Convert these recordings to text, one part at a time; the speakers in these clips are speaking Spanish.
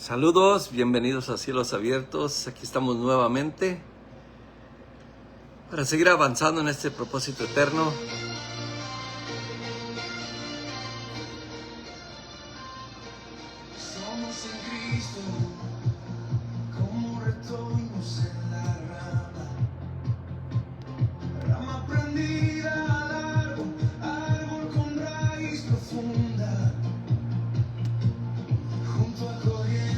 Saludos, bienvenidos a Cielos Abiertos. Aquí estamos nuevamente para seguir avanzando en este propósito eterno. Somos en Cristo, como retoños en la rama prendida al árbol con raíz profunda, junto a corrientes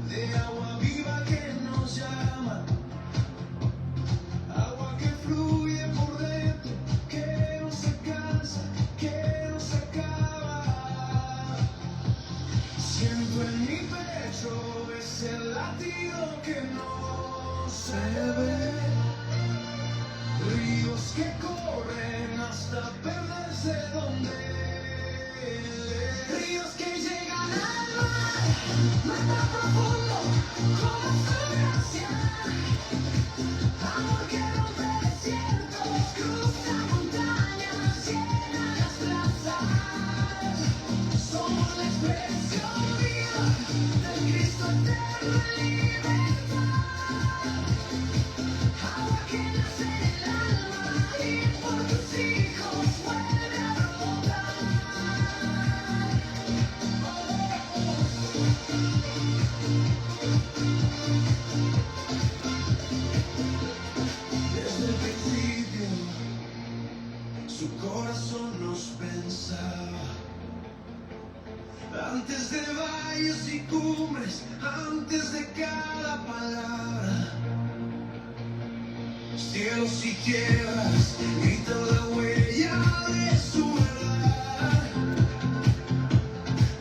de agua viva que nos llama, agua que fluye por dentro, que no se cansa, que no se acaba. Siento en mi pecho ese latido que no se ve, ríos que corren hasta perderse donde, ríos que llegan al mar tan profundo como su gracia, amor que rompe desiertos, cruza montañas, llena las plazas. Somos la expresión viva del Cristo eterno en libertad, agua que nace del alma y por tus hijos vuelve a brotar. Desde el principio su corazón nos pensaba, antes de valles y cumbres, antes de cada palabra, cielos y tierras gritan la huella de su verdad.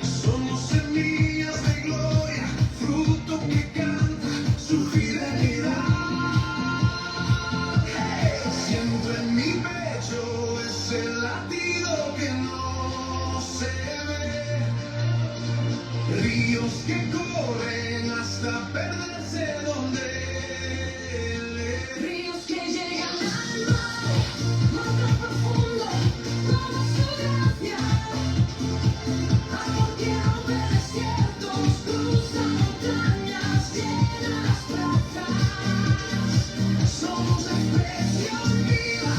Somos semillas de gloria, fruto que canta su fidelidad. Siento en mi pecho ese latido que no se ve, ríos que corren hasta perderse donde, ríos que llegan al mar tan profundo como su gracia, amor que rompe desiertos, cruza montañas, llena las plazas. Somos la expresión viva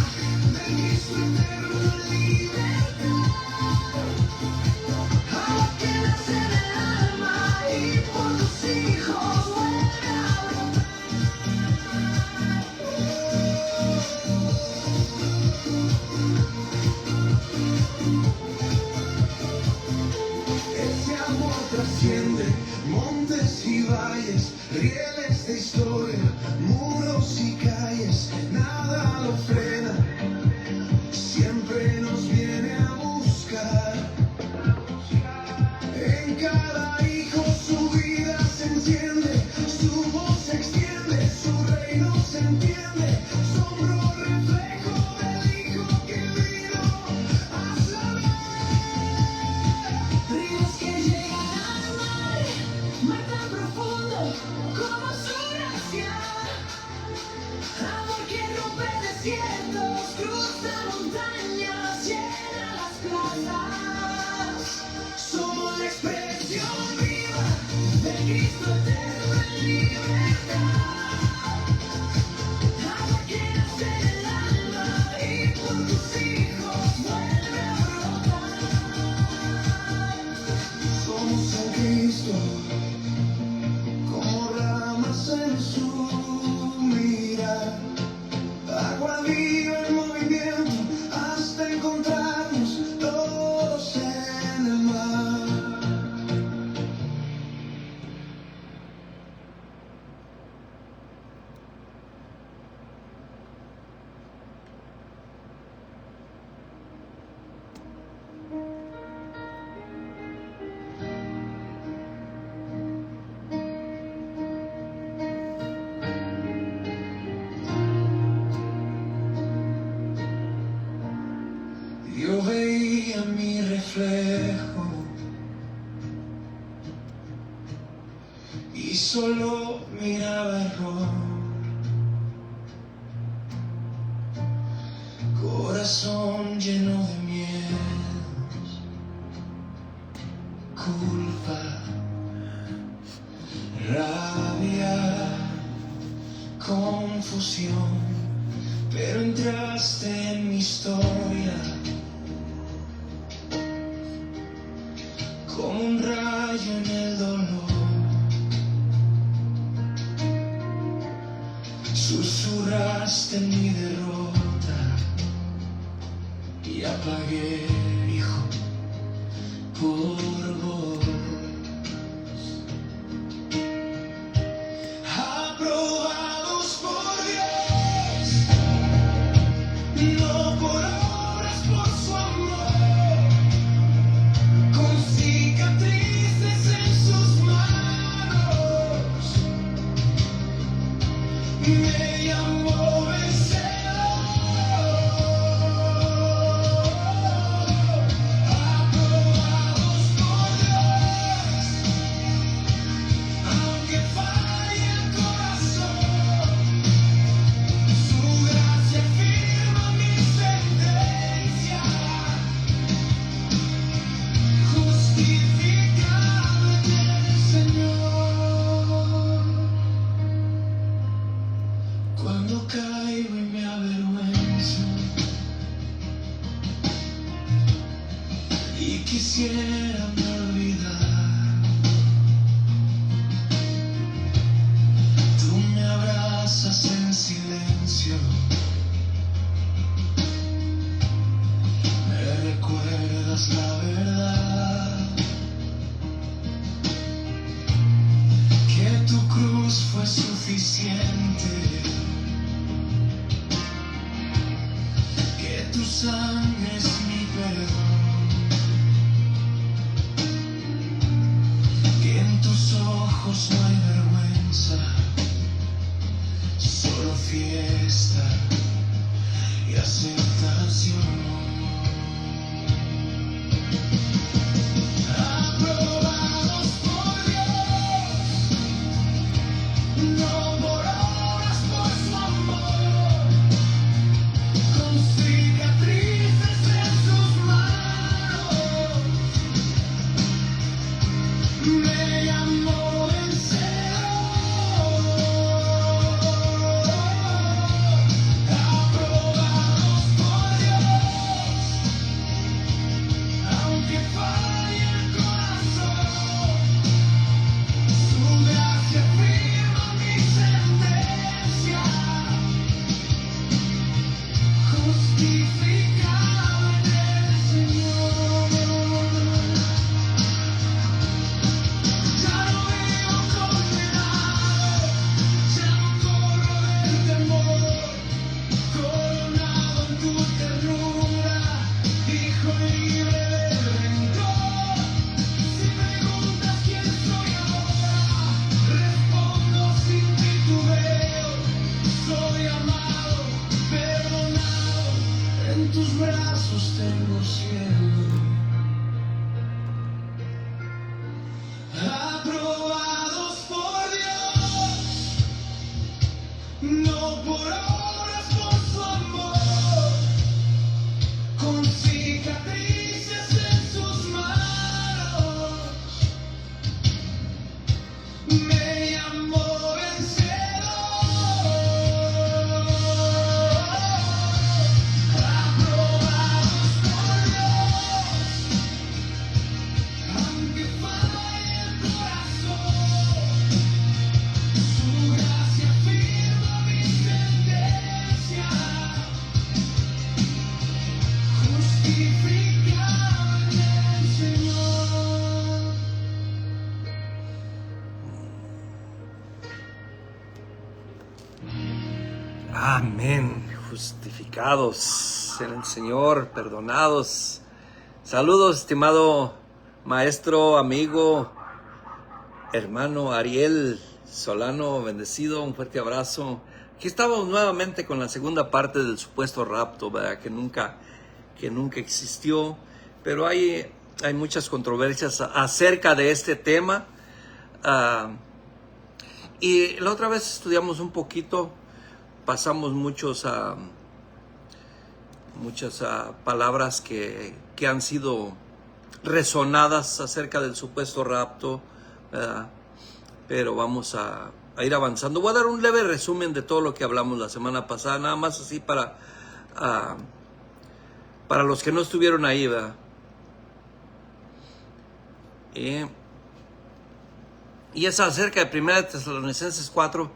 del Cristo eterno en libertad, agua que nace del alma y por tus hijos vuelve a brotar. Ese amor trasciende montes y valles, rieles de historia, muros y calles, nada lo frena, siempre nos viene a buscar. En cada hijo su vida se enciende, su voz se extiende, su reino se entiende, sombro reflejo del hijo que vino a salvar. Ríos que llegan al mar tan profundo como su gracia, amor que rompe desiertos, cruza montañas, llena las plazas. Somos la expresión viva del Cristo eterno en libertad, agua que nace del alma y por tus hijos vuelve a brotar. Somos en Cristo, como ramas en su mirar, agua viva en movimiento hasta encontrarnos todos en el mar. Yo veía mi reflejo y solo miraba error, corazón lleno de miedos, culpa canción, pero entraste en mi historia como un rayo en el dolor. Susurraste en mi derrota y apagué, hijo, por vos. Aprobados por Dios, no por obras, por su amor, con cicatrices en sus manos, me llamó vencedor. Aprobados por Dios, aunque falle el corazón, su gracia firma mi sentencia, justificado en el Señor. Cuando caigo y me avergüenzo y quisiera me olvidar, tú me abrazas en silencio, me recuerdas la verdad, que tu cruz fue suficiente, que tu sangre es mi perdón, que en tus ojos no hay vergüenza, solo fiesta y aceptación. Aprobados por Dios, no por obras, por su amor, con cicatrices en sus manos, me llamó vencedor. Aprobados por Dios, aunque falle el corazón, su gracia firma mi sentencia, justificado en el Señor. Ya no vivo condenado, ya no corro del temor, coronado en tu ternura, hijo libre del rencor. Si preguntas quién soy ahora, respondo sin titubeo: soy amado, perdonado, en tus brazos tengo cielo. Aprobados por Dios, no por obras, por su amor, con cicatrices en sus manos, me llamó vencedor. Aprobados por Dios, aunque falle el corazón, su gracia firma mi sentencia, justificado en el Señor. Amén. Justificados en el Señor, perdonados. Saludos, estimado maestro, amigo, hermano Ariel Solano, bendecido, un fuerte abrazo. Aquí estamos nuevamente con la segunda parte del supuesto rapto, ¿verdad? Que nunca existió, pero hay muchas controversias acerca de este tema. Y la otra vez estudiamos un poquito, pasamos muchas palabras que han sido resonadas acerca del supuesto rapto, ¿verdad? Pero vamos a ir avanzando. Voy a dar un leve resumen de todo lo que hablamos la semana pasada, nada más así para los que no estuvieron ahí, ¿verdad? Y es acerca de 1 Tesalonicenses 4,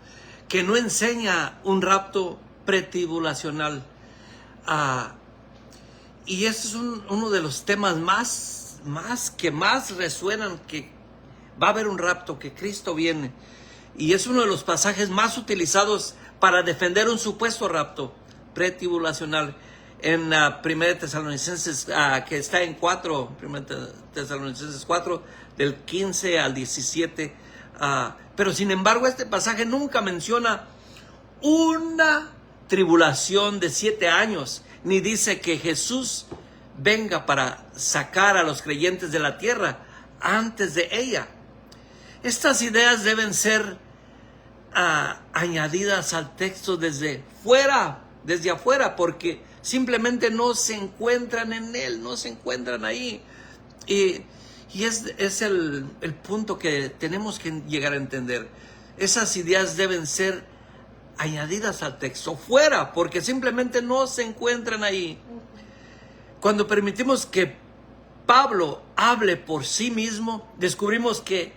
que no enseña un rapto pretribulacional. Y este es uno de los temas más resuenan, que va a haber un rapto, que Cristo viene. Y es uno de los pasajes más utilizados para defender un supuesto rapto pretribulacional en 1 Tesalonicenses, que está en 1 Tesalonicenses 4, del 15 al 17. Pero sin embargo, este pasaje nunca menciona una tribulación de 7 años, ni dice que Jesús venga para sacar a los creyentes de la tierra antes de ella. Estas ideas deben ser añadidas al texto desde afuera, porque simplemente no se encuentran en él, no se encuentran ahí. Y es el punto que tenemos que llegar a entender. Esas ideas deben ser añadidas al texto fuera, porque simplemente no se encuentran ahí. Cuando permitimos que Pablo hable por sí mismo, descubrimos que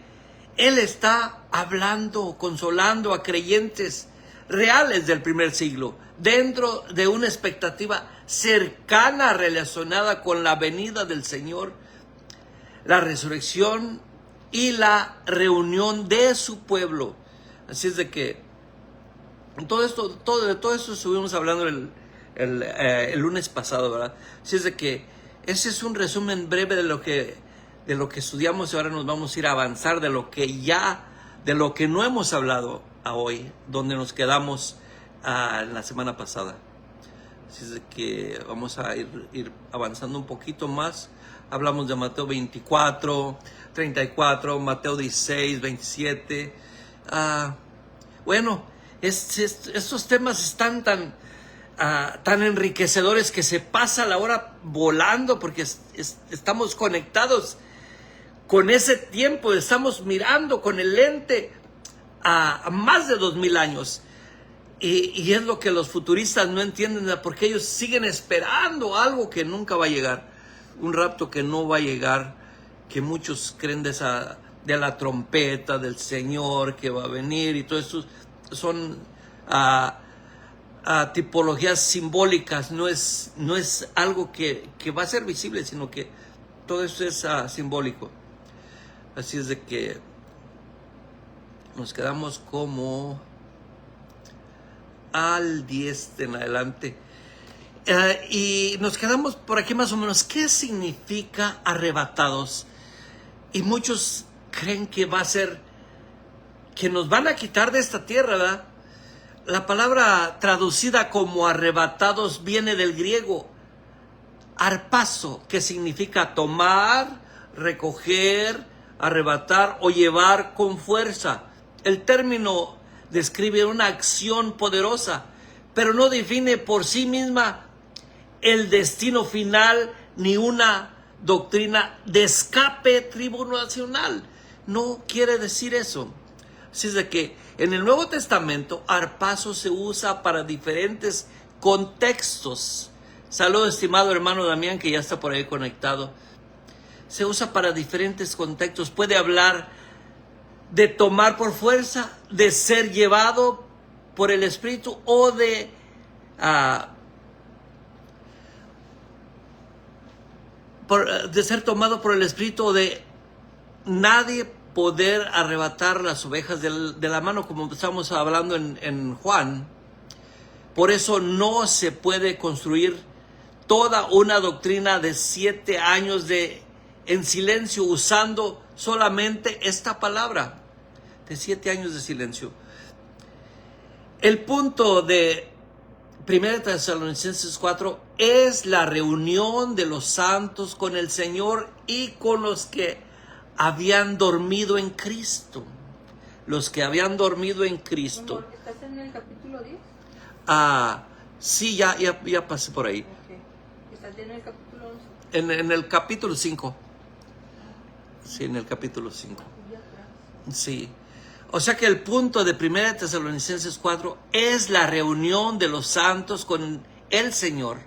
él está hablando, consolando a creyentes reales del primer siglo, dentro de una expectativa cercana relacionada con la venida del Señor, la resurrección y la reunión de su pueblo. Así es de que todo esto estuvimos hablando el lunes pasado, ¿verdad? Así es de que ese es un resumen breve de lo que estudiamos, y ahora nos vamos a ir a avanzar de lo que no hemos hablado a hoy, donde nos quedamos en la semana pasada. Así es de que vamos a ir avanzando un poquito más. Hablamos de Mateo 24, 34, Mateo 16, 27. Bueno, estos temas están tan enriquecedores que se pasa la hora volando, porque estamos conectados con ese tiempo, estamos mirando con el lente a más de 2000 años. Y es lo que los futuristas no entienden, porque ellos siguen esperando algo que nunca va a llegar, un rapto que no va a llegar, que muchos creen de la trompeta del Señor que va a venir, y todo eso son tipologías simbólicas, no es algo que va a ser visible, sino que todo eso es simbólico. Así es de que nos quedamos como al 10 en adelante. Y nos quedamos por aquí más o menos. ¿Qué significa arrebatados? Y muchos creen que va a ser que nos van a quitar de esta tierra, ¿verdad? La palabra traducida como arrebatados viene del griego arpazo, que significa tomar, recoger, arrebatar o llevar con fuerza. El término describe una acción poderosa, pero no define por sí misma el destino final ni una doctrina de escape tribulacional. No quiere decir eso. Así es de que en el Nuevo Testamento, arpazo se usa para diferentes contextos. Saludos, estimado hermano Damián, que ya está por ahí conectado. Se usa para diferentes contextos. Puede hablar de tomar por fuerza, de ser llevado por el Espíritu, o de ser tomado por el Espíritu, o de nadie poder arrebatar las ovejas de la mano, como estamos hablando en Juan. Por eso no se puede construir toda una doctrina de 7 años en silencio usando solamente esta palabra de 7 años de silencio. El punto de 1 Tesalonicenses 4 es la reunión de los santos con el Señor y con los que habían dormido en Cristo. Los que habían dormido en Cristo. ¿Estás en el capítulo 10? Sí, ya pasé por ahí. Okay. ¿Estás en el capítulo En 11? el capítulo 5. Sí, en el capítulo 5. Sí. O sea que el punto de 1 Tesalonicenses 4 es la reunión de los santos con el Señor,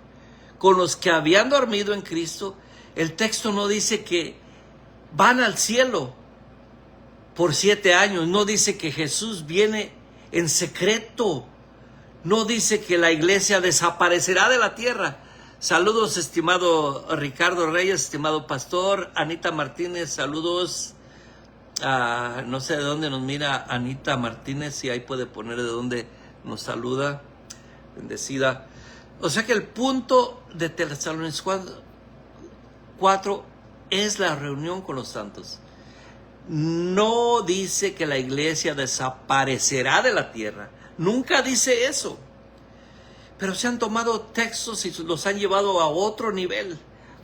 con los que habían dormido en Cristo. El texto no dice que van al cielo por 7 años, no dice que Jesús viene en secreto, no dice que la iglesia desaparecerá de la tierra. Saludos, estimado Ricardo Reyes, estimado pastor. Anita Martínez, saludos. No sé de dónde nos mira Anita Martínez, si ahí puede poner de dónde nos saluda. Bendecida. O sea que el punto de Tesalonicenses 4 es la reunión con los santos. No dice que la iglesia desaparecerá de la tierra. Nunca dice eso. Pero se han tomado textos y los han llevado a otro nivel.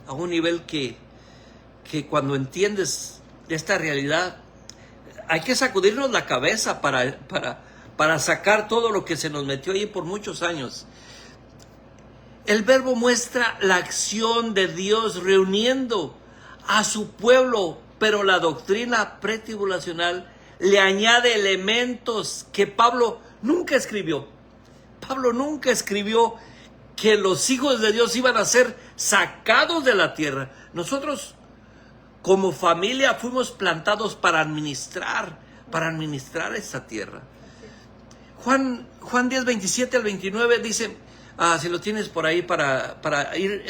A un nivel que cuando entiendes esta realidad, hay que sacudirnos la cabeza para sacar todo lo que se nos metió ahí por muchos años. El verbo muestra la acción de Dios reuniendo a su pueblo, pero la doctrina pretribulacional le añade elementos que Pablo nunca escribió. Pablo nunca escribió que los hijos de Dios iban a ser sacados de la tierra. Nosotros como familia fuimos plantados para administrar esta tierra. Juan 10, 27 al 29 dice, si lo tienes por ahí para ir,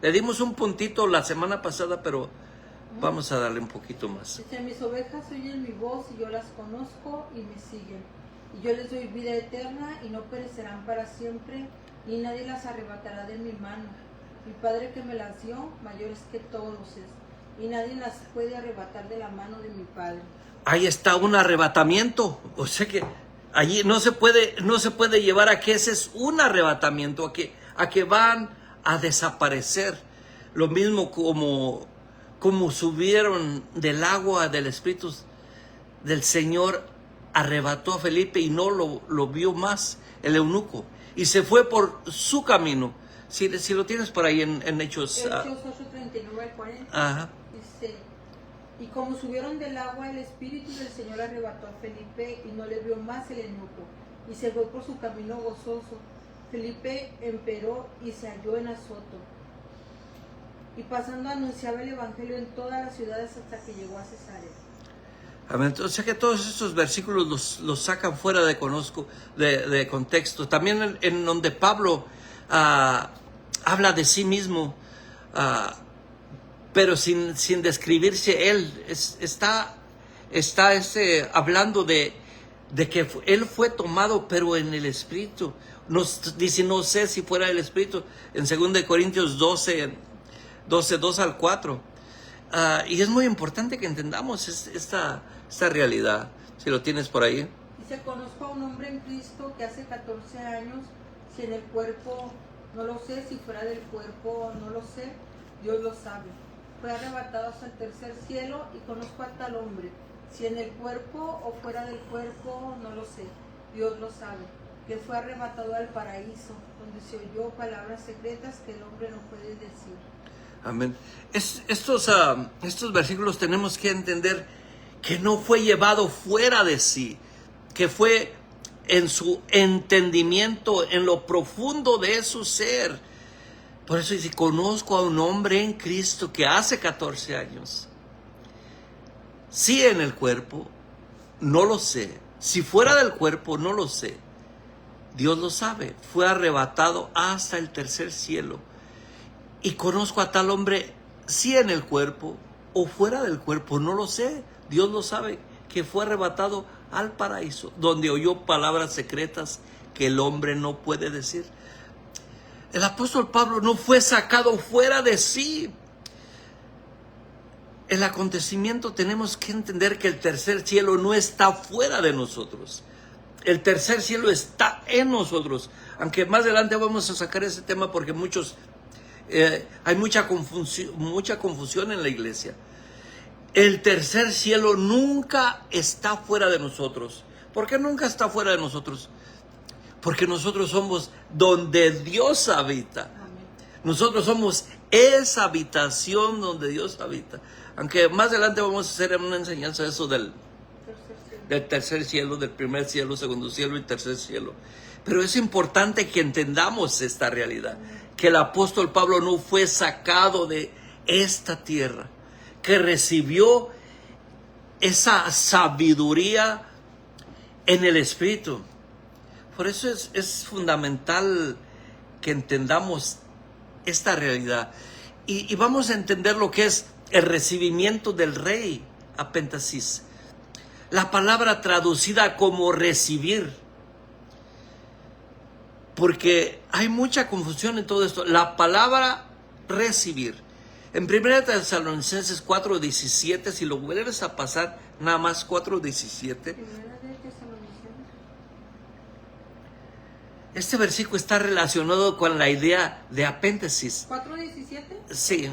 le dimos un puntito la semana pasada, pero vamos a darle un poquito más. Dice, mis ovejas oyen mi voz y yo las conozco y me siguen. Y yo les doy vida eterna y no perecerán para siempre, y nadie las arrebatará de mi mano. Mi Padre que me las dio, mayor es que todos es, y nadie las puede arrebatar de la mano de mi Padre. Ahí está un arrebatamiento. O sea que allí no se puede llevar a que ese es un arrebatamiento, a que van a desaparecer. Lo mismo como subieron del agua del Espíritu del Señor, arrebató a Felipe y no lo vio más el eunuco, y se fue por su camino. Si lo tienes por ahí en Hechos. Hechos 8:39 al 40. Ajá. Dice, y como subieron del agua, el Espíritu del Señor arrebató a Felipe y no le vio más el eunuco, y se fue por su camino gozoso. Felipe empero y se halló en Azoto, y pasando anunciaba el evangelio en todas las ciudades hasta que llegó a Cesarea. Amén. O sea que todos estos versículos los sacan fuera de contexto. También en donde Pablo habla de sí mismo, pero sin describirse él, está hablando de que él fue tomado, pero en el Espíritu. Dice, no sé si fuera el Espíritu, en 2 Corintios 12, 2 al 4. Y es muy importante que entendamos esta realidad. Si lo tienes por ahí. Dice, conozco a un hombre en Cristo que hace 14 años, si en el cuerpo no lo sé, si fuera del cuerpo no lo sé, Dios lo sabe. Fue arrebatado hasta el tercer cielo, y conozco a tal hombre, si en el cuerpo o fuera del cuerpo no lo sé, Dios lo sabe, que fue arrebatado al paraíso, donde se oyó palabras secretas que el hombre no puede decir. Amén. Estos versículos tenemos que entender que no fue llevado fuera de sí, que fue en su entendimiento, en lo profundo de su ser. Por eso dice, conozco a un hombre en Cristo que hace 14 años. Si en el cuerpo, no lo sé. Si fuera del cuerpo, no lo sé. Dios lo sabe. Fue arrebatado hasta el tercer cielo. Y conozco a tal hombre, si en el cuerpo o fuera del cuerpo, no lo sé. Dios lo sabe, que fue arrebatado al paraíso, donde oyó palabras secretas que el hombre no puede decir. El apóstol Pablo no fue sacado fuera de sí. El acontecimiento, tenemos que entender que el tercer cielo no está fuera de nosotros. El tercer cielo está en nosotros. Aunque más adelante vamos a sacar ese tema, porque hay mucha confusión en la iglesia. El tercer cielo nunca está fuera de nosotros. ¿Por qué nunca está fuera de nosotros? Porque nosotros somos donde Dios habita. Nosotros somos esa habitación donde Dios habita. Aunque más adelante vamos a hacer una enseñanza de eso del del tercer cielo, del primer cielo, segundo cielo y tercer cielo. Pero es importante que entendamos esta realidad, que el apóstol Pablo no fue sacado de esta tierra, que recibió esa sabiduría en el Espíritu. Por eso es fundamental que entendamos esta realidad. Y vamos a entender lo que es el recibimiento del rey Apéntesis. La palabra traducida como recibir, porque hay mucha confusión en todo esto. La palabra recibir, en 1 Tesalonicenses 4:17, si lo vuelves a pasar, nada más 4:17. Este versículo está relacionado con la idea de apéntesis. ¿4:17? Sí.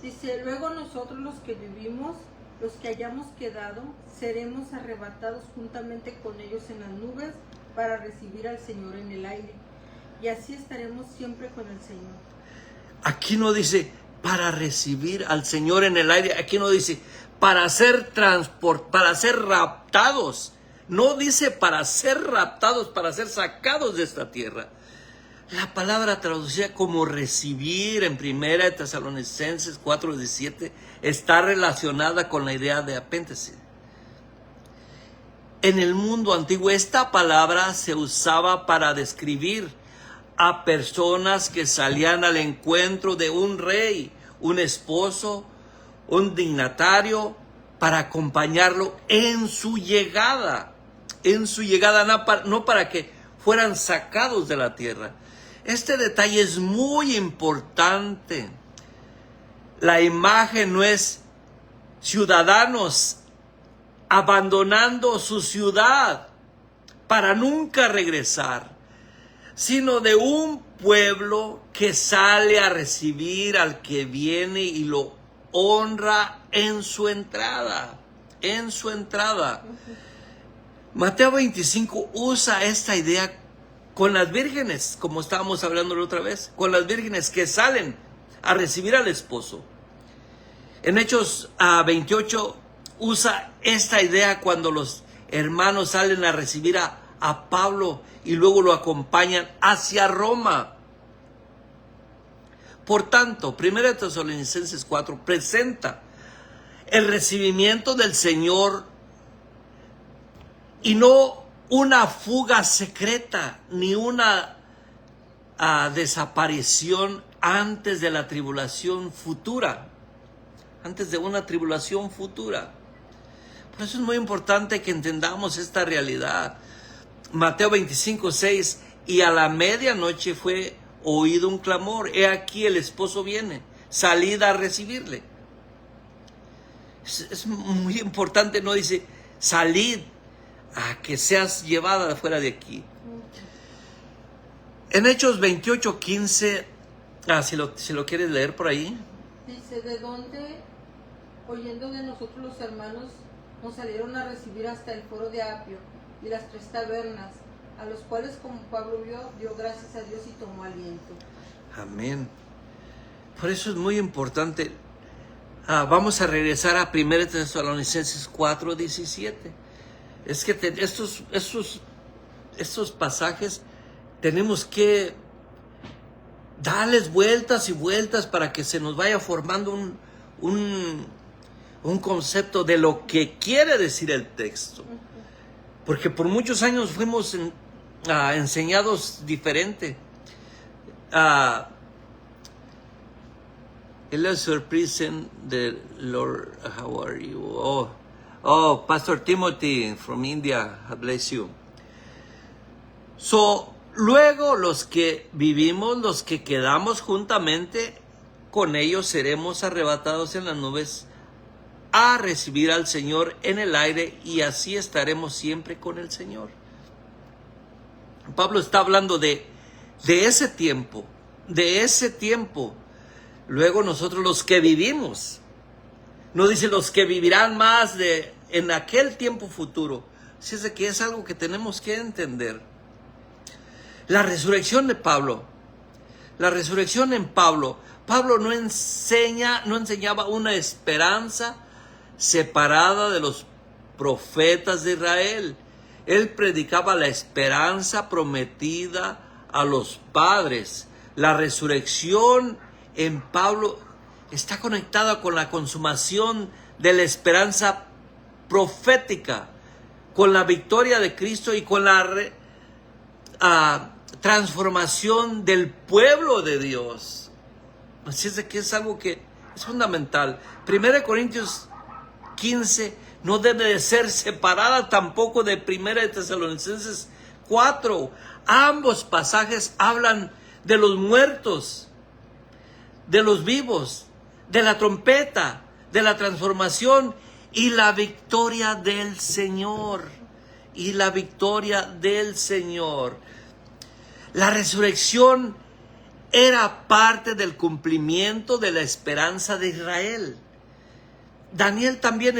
Dice, luego nosotros los que vivimos, los que hayamos quedado, seremos arrebatados juntamente con ellos en las nubes para recibir al Señor en el aire. Y así estaremos siempre con el Señor. Aquí no dice para recibir al Señor en el aire. Aquí no dice para ser para ser raptados. No dice para ser raptados, para ser sacados de esta tierra. La palabra traducida como recibir en 1 Tesalonicenses 4:17 está relacionada con la idea de apéntesis. En el mundo antiguo esta palabra se usaba para describir a personas que salían al encuentro de un rey, un esposo, un dignatario, para acompañarlo en su llegada. No para que fueran sacados de la tierra. Este detalle es muy importante. La imagen no es ciudadanos abandonando su ciudad para nunca regresar, sino de un pueblo que sale a recibir al que viene y lo honra en su entrada. Mateo 25 usa esta idea con las vírgenes, como estábamos hablando la otra vez, con las vírgenes que salen a recibir al esposo. En Hechos 28 usa esta idea cuando los hermanos salen a recibir a Pablo y luego lo acompañan hacia Roma. Por tanto, 1 Tesalonicenses 4 presenta el recibimiento del Señor y no una fuga secreta ni una desaparición antes de la tribulación futura, antes de una tribulación futura. Por eso es muy importante que entendamos esta realidad. Mateo 25:6, y a la medianoche fue oído un clamor, he aquí el esposo viene, salid a recibirle. Es muy importante, no dice salid a que seas llevada fuera de aquí. En Hechos 28:15, si lo quieres leer por ahí. Dice, ¿de dónde, oyendo de nosotros los hermanos, nos salieron a recibir hasta el foro de Apio y las 3 tabernas, a los cuales como Pablo vio, dio gracias a Dios y tomó aliento? Amén. Por eso es muy importante. Vamos a regresar a 1 Tesalonicenses 4:17. Es que estos pasajes tenemos que darles vueltas y vueltas para que se nos vaya formando un concepto de lo que quiere decir el texto. Porque por muchos años fuimos enseñados diferente. Eliezer Prison de Lord, how are you? Oh, Pastor Timothy from India, God bless you. So, luego los que vivimos, los que quedamos juntamente con ellos, seremos arrebatados en las nubes a recibir al Señor en el aire, y así estaremos siempre con el Señor. Pablo está hablando de ese tiempo, Luego nosotros los que vivimos, no dice los que vivirán más en aquel tiempo futuro. Así es de que es algo que tenemos que entender. La resurrección de Pablo. La resurrección en Pablo. Pablo no enseñaba una esperanza separada de los profetas de Israel. Él predicaba la esperanza prometida a los padres. La resurrección en Pablo está conectada con la consumación de la esperanza profética, con la victoria de Cristo y con la transformación del pueblo de Dios. Así es de que es algo que es fundamental. 1 Corintios 15 no debe de ser separada tampoco de 1 Tesalonicenses 4. Ambos pasajes hablan de los muertos, de los vivos, de la trompeta, de la transformación y la victoria del Señor. Y la victoria del Señor. La resurrección era parte del cumplimiento de la esperanza de Israel. Daniel también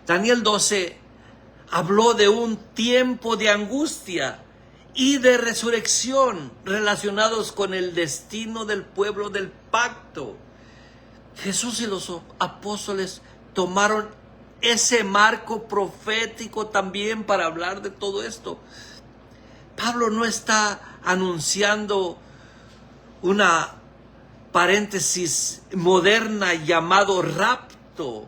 Daniel 12 habló de un tiempo de angustia y de resurrección relacionados con el destino del pueblo del pacto. Jesús y los apóstoles tomaron ese marco profético también para hablar de todo esto. Pablo no está anunciando una paréntesis moderna llamado rapto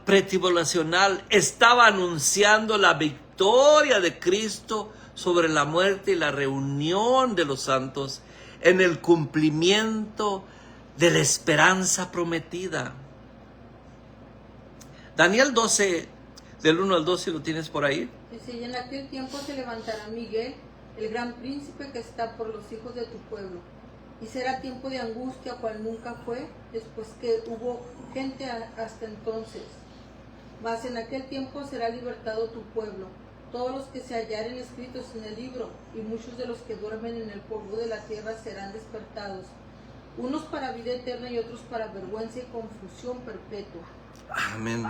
pretribulacional. Estaba anunciando la victoria de Cristo sobre la muerte y la reunión de los santos en el cumplimiento de la esperanza prometida. Daniel 12, del 1 al 12, ¿lo tienes por ahí? Dice, y en aquel tiempo se levantará Miguel, el gran príncipe que está por los hijos de tu pueblo, y será tiempo de angustia cual nunca fue, después que hubo gente hasta entonces. Mas en aquel tiempo será libertado tu pueblo, todos los que se hallaren escritos en el libro, y muchos de los que duermen en el polvo de la tierra serán despertados, unos para vida eterna y otros para vergüenza y confusión perpetua. Amén.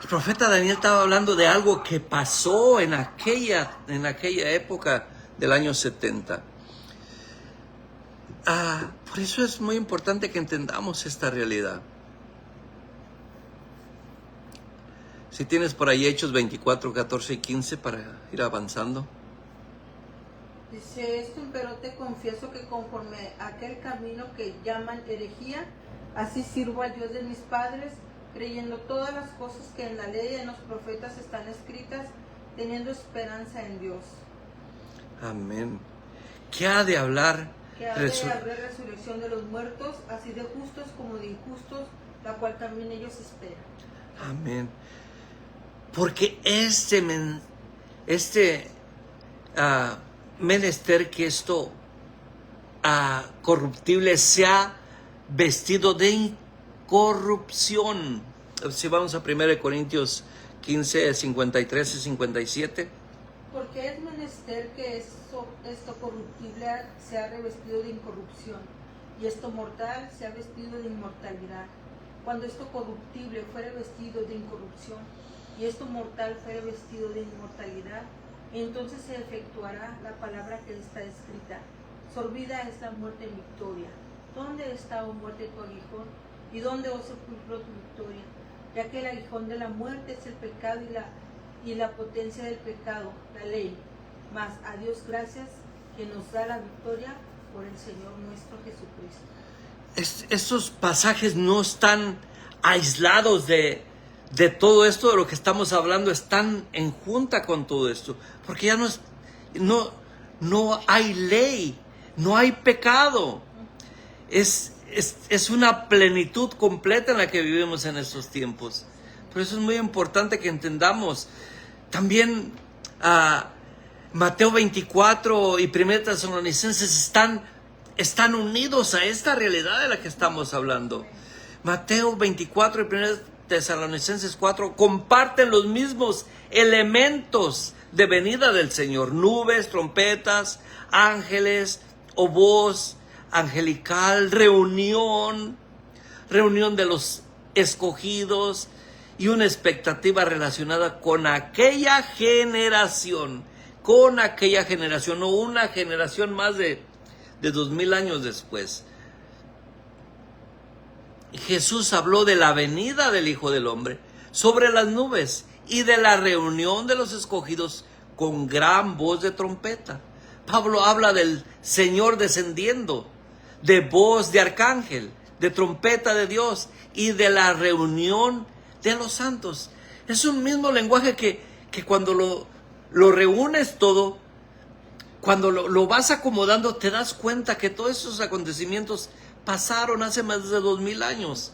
El profeta Daniel estaba hablando de algo que pasó en aquella época del año 70. Por eso es muy importante que entendamos esta realidad. Si tienes por ahí Hechos 24, 14 y 15 para ir avanzando. Dice esto, pero te confieso que conforme a aquel camino que llaman herejía, así sirvo al Dios de mis padres, creyendo todas las cosas que en la ley y en los profetas están escritas, teniendo esperanza en Dios. Amén. ¿Qué ha de hablar? Que ha de haber resurrección de los muertos, así de justos como de injustos, la cual también ellos esperan. Amén. Porque menester que esto corruptible sea vestido de incorrupción. Si vamos a 1 Corintios 15, 53 y 57. Porque es menester que esto corruptible sea revestido de incorrupción, y esto mortal sea vestido de inmortalidad. Cuando esto corruptible fuere vestido de incorrupción, y esto mortal fuere vestido de inmortalidad, entonces se efectuará la palabra que está escrita: sorbida es la muerte en victoria. ¿Dónde está, oh muerte, tu aguijón? ¿Y dónde, oh sepulcro, tu victoria? Ya que el aguijón de la muerte es el pecado y la potencia del pecado, la ley. Mas a Dios gracias, que nos da la victoria por el Señor nuestro Jesucristo. Estos pasajes no están aislados de todo esto de lo que estamos hablando, están en junta con todo esto, porque ya no hay ley, no hay pecado. Es una plenitud completa en la que vivimos en estos tiempos. Por eso es muy importante que entendamos. También Mateo 24 y 1 Tesalonicenses están unidos a esta realidad de la que estamos hablando. Mateo 24 y 1 Tesalonicenses 4 comparten los mismos elementos de venida del Señor: nubes, trompetas, ángeles o voz angelical, reunión de los escogidos y una expectativa relacionada con aquella generación, no una generación más de 2000 años después. Jesús habló de la venida del Hijo del Hombre sobre las nubes y de la reunión de los escogidos con gran voz de trompeta. Pablo habla del Señor descendiendo, de voz de arcángel, de trompeta de Dios y de la reunión de los santos. Es un mismo lenguaje que cuando lo reúnes todo, cuando lo vas acomodando, te das cuenta que todos esos acontecimientos pasaron hace más de 2000 años.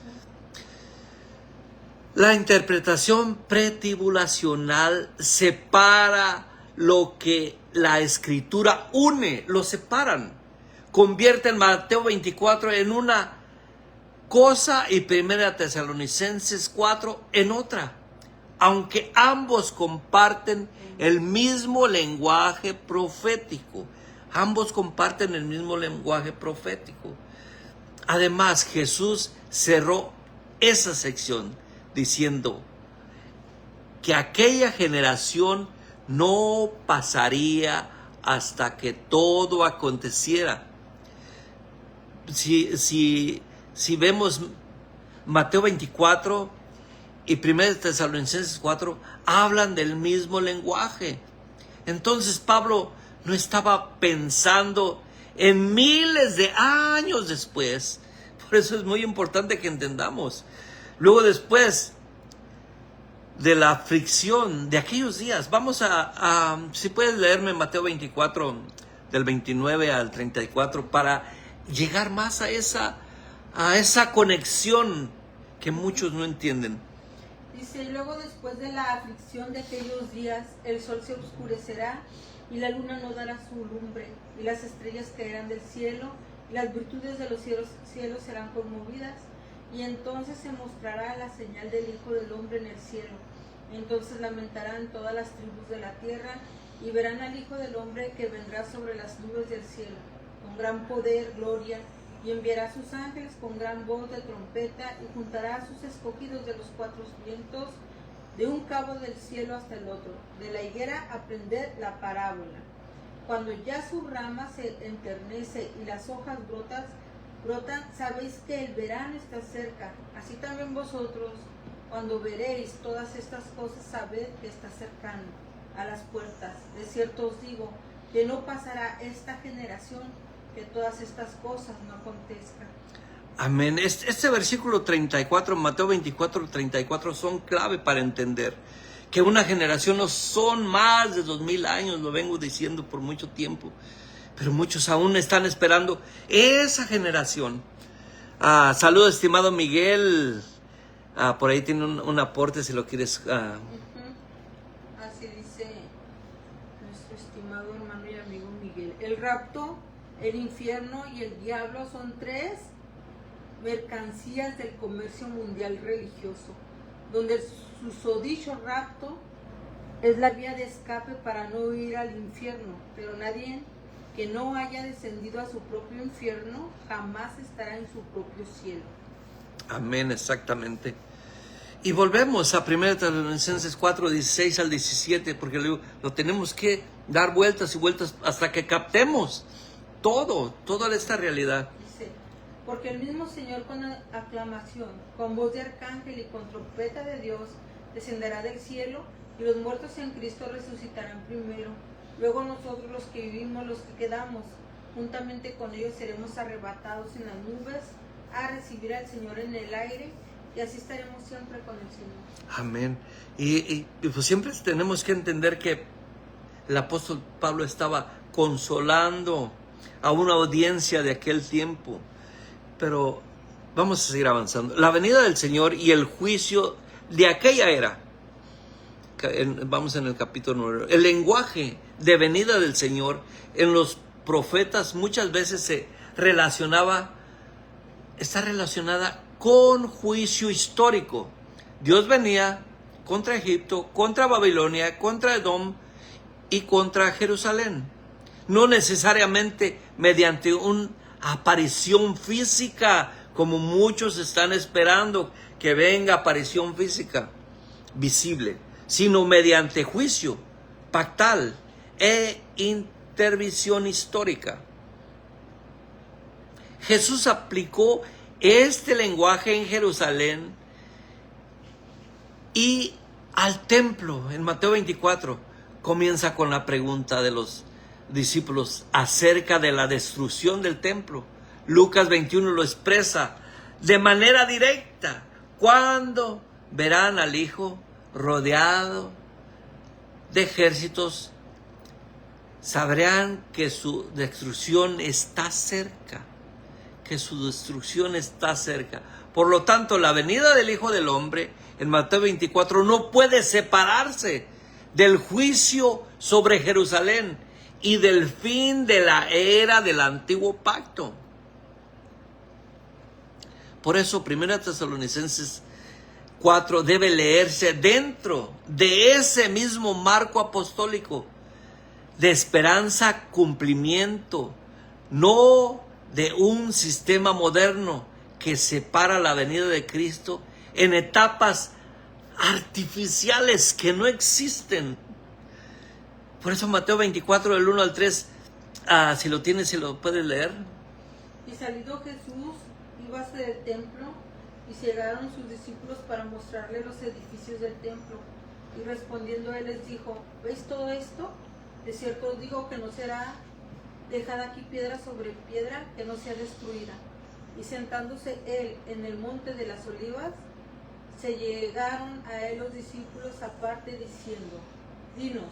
La interpretación pretribulacional separa lo que la Escritura une, lo separan. Convierte en Mateo 24 en una cosa y 1 Tesalonicenses 4 en otra, aunque ambos comparten el mismo lenguaje profético. Ambos comparten el mismo lenguaje profético. Además, Jesús cerró esa sección diciendo que aquella generación no pasaría hasta que todo aconteciera. Si vemos Mateo 24 y 1 Tesalonicenses 4, hablan del mismo lenguaje. Entonces Pablo no estaba pensando en miles de años después. Por eso es muy importante que entendamos. Luego, después de la aflicción de aquellos días, vamos si puedes leerme Mateo 24 del 29 al 34 para llegar más a esa conexión que muchos no entienden. Dice, y luego después de la aflicción de aquellos días, el sol se oscurecerá y la luna no dará su lumbre, y las estrellas caerán del cielo, y las virtudes de los cielos serán conmovidas, y entonces se mostrará la señal del Hijo del Hombre en el cielo. Entonces lamentarán todas las tribus de la tierra, y verán al Hijo del Hombre que vendrá sobre las nubes del cielo, con gran poder, gloria, y enviará a sus ángeles con gran voz de trompeta, y juntará a sus escogidos de los cuatro vientos, de un cabo del cielo hasta el otro. De la higuera aprended la parábola. Cuando ya su rama se enternece y las hojas brotan, sabéis que el verano está cerca. Así también vosotros, cuando veréis todas estas cosas, sabed que está cercano a las puertas. De cierto os digo, que no pasará esta generación que todas estas cosas no acontezcan. Amén. Este versículo 34, Mateo 24, 34, son clave para entender que una generación no son más de 2000 años, lo vengo diciendo por mucho tiempo, pero muchos aún están esperando esa generación. Saludos, estimado Miguel. Por ahí tiene un aporte si lo quieres. Así dice nuestro estimado hermano y amigo Miguel. El rapto, el infierno y el diablo son tres mercancías del comercio mundial religioso, donde el susodicho rapto es la vía de escape para no ir al infierno, pero nadie que no haya descendido a su propio infierno jamás estará en su propio cielo. Amén, exactamente. Y volvemos a 1 Tesalonicenses 4, 16 al 17, porque lo tenemos que dar vueltas y vueltas hasta que captemos toda esta realidad. Dice, porque el mismo Señor con aclamación, con voz de arcángel y con trompeta de Dios, descenderá del cielo, y los muertos en Cristo resucitarán primero. Luego nosotros los que vivimos, los que quedamos, juntamente con ellos seremos arrebatados en las nubes a recibir al Señor en el aire, y así estaremos siempre con el Señor. Amén. Y pues siempre tenemos que entender que el apóstol Pablo estaba consolando a una audiencia de aquel tiempo. Pero vamos a seguir avanzando. La venida del Señor y el juicio de aquella era. Vamos en el capítulo 9. El lenguaje de venida del Señor en los profetas muchas veces está relacionada con juicio histórico. Dios venía contra Egipto, contra Babilonia, contra Edom y contra Jerusalén. No necesariamente mediante una aparición física, como muchos están esperando que venga aparición física visible, sino mediante juicio pactal e intervención histórica. Jesús aplicó este lenguaje en Jerusalén y al templo. En Mateo 24 comienza con la pregunta de los discípulos acerca de la destrucción del templo. Lucas 21 lo expresa de manera directa. ¿Cuándo verán al Hijo rodeado de ejércitos? Sabrán que su destrucción está cerca. Que su destrucción está cerca. Por lo tanto, la venida del Hijo del Hombre en Mateo 24 no puede separarse del juicio sobre Jerusalén y del fin de la era del antiguo pacto. Por eso, 1 Tesalonicenses 4 debe leerse dentro de ese mismo marco apostólico de esperanza, cumplimiento, no de un sistema moderno que separa la venida de Cristo en etapas artificiales que no existen. Por eso Mateo 24, del 1 al 3, si lo tienes, si lo puedes leer. Y salido Jesús, iba hacia el templo, y llegaron sus discípulos para mostrarle los edificios del templo. Y respondiendo él les dijo, ¿veis todo esto? De cierto os digo que no será dejada aquí piedra sobre piedra que no sea destruida. Y sentándose él en el monte de las olivas, se llegaron a él los discípulos aparte diciendo, dinos,